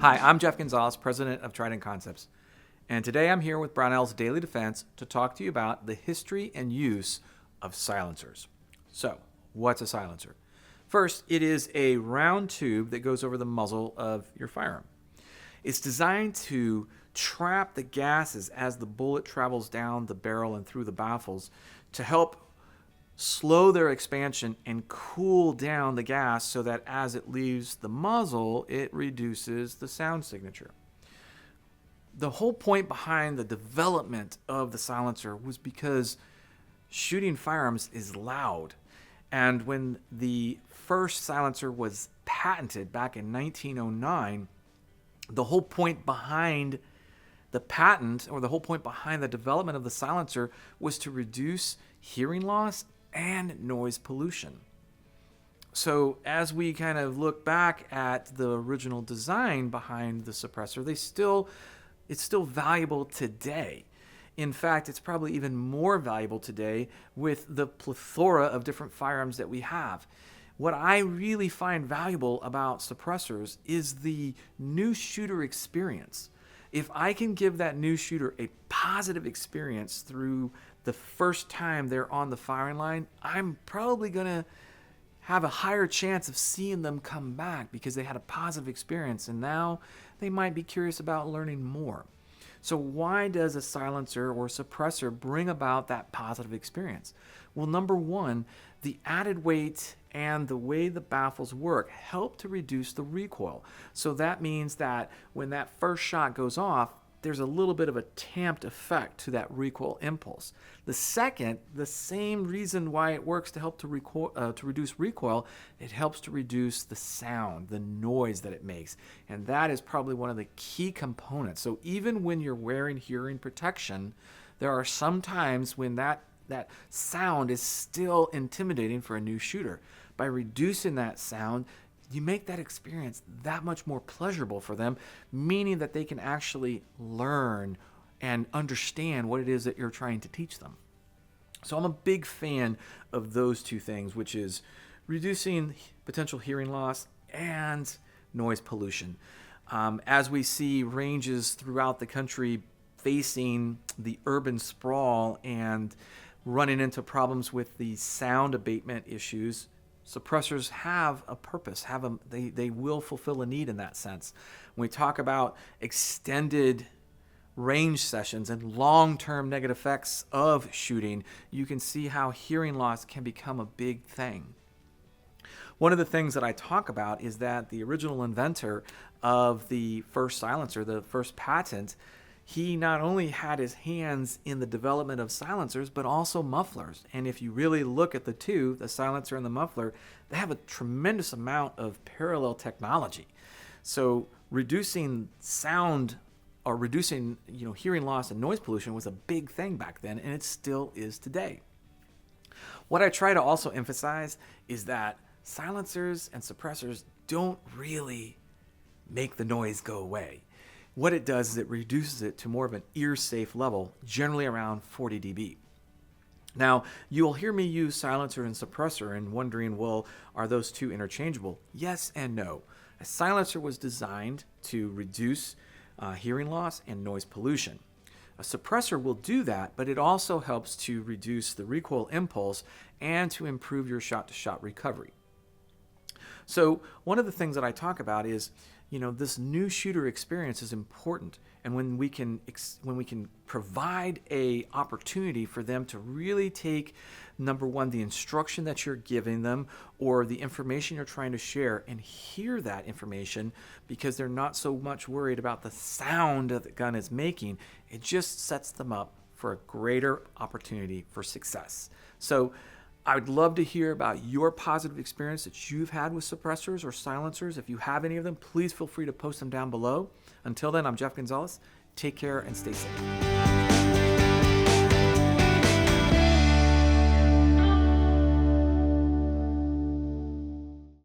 Hi, I'm Jeff Gonzalez, president of Trident Concepts, and today I'm here with Brownells Daily Defense to talk to you about the history and use of silencers. So, what's a silencer? First, it is a round tube that goes over the muzzle of your firearm. It's designed to trap the gases as the bullet travels down the barrel and through the baffles to help slow their expansion and cool down the gas so that as it leaves the muzzle, it reduces the sound signature. The whole point behind the development of the silencer was because shooting firearms is loud. And when the first silencer was patented back in 1909, the whole point behind the patent, or the whole point behind the development of the silencer, was to reduce hearing loss and noise pollution. So as we kind of look back at the original design behind the suppressor, it's still valuable today. In fact, it's probably even more valuable today with the plethora of different firearms that we have. What I really find valuable about suppressors is the new shooter experience. If I can give that new shooter a positive experience through the first time they're on the firing line, I'm probably going to have a higher chance of seeing them come back because they had a positive experience and now they might be curious about learning more. So why does a silencer or suppressor bring about that positive experience? Well, number one, the added weight and the way the baffles work help to reduce the recoil. So that means that when that first shot goes off, there's a little bit of a tamped effect to that recoil impulse. The second, the same reason why it works to help to reduce recoil, it helps to reduce the sound, the noise that it makes. And that is probably one of the key components. So even when you're wearing hearing protection, there are some times when that sound is still intimidating for a new shooter. By reducing that sound, you make that experience that much more pleasurable for them, meaning that they can actually learn and understand what it is that you're trying to teach them. So I'm a big fan of those two things, which is reducing potential hearing loss and noise pollution. As we see ranges throughout the country facing the urban sprawl and running into problems with the sound abatement issues, suppressors have a purpose, they will fulfill a need in that sense. When we talk about extended range sessions and long-term negative effects of shooting, you can see how hearing loss can become a big thing. One of the things that I talk about is that the original inventor of the first silencer, the first patent, he not only had his hands in the development of silencers, but also mufflers. And if you really look at the two, the silencer and the muffler, they have a tremendous amount of parallel technology. So reducing sound or reducing hearing loss and noise pollution was a big thing back then, and it still is today. What I try to also emphasize is that silencers and suppressors don't really make the noise go away. What it does is it reduces it to more of an ear-safe level, generally around 40 dB. Now, you'll hear me use silencer and suppressor and wondering, well, are those two interchangeable? Yes and no. A silencer was designed to reduce hearing loss and noise pollution. A suppressor will do that, but it also helps to reduce the recoil impulse and to improve your shot-to-shot recovery. So one of the things that I talk about is, this new shooter experience is important, and when we can provide a opportunity for them to really take, number one, the instruction that you're giving them or the information you're trying to share and hear that information because they're not so much worried about the sound that the gun is making, it just sets them up for a greater opportunity for success. So I would love to hear about your positive experience that you've had with suppressors or silencers. If you have any of them, please feel free to post them down below. Until then, I'm Jeff Gonzalez. Take care and stay safe.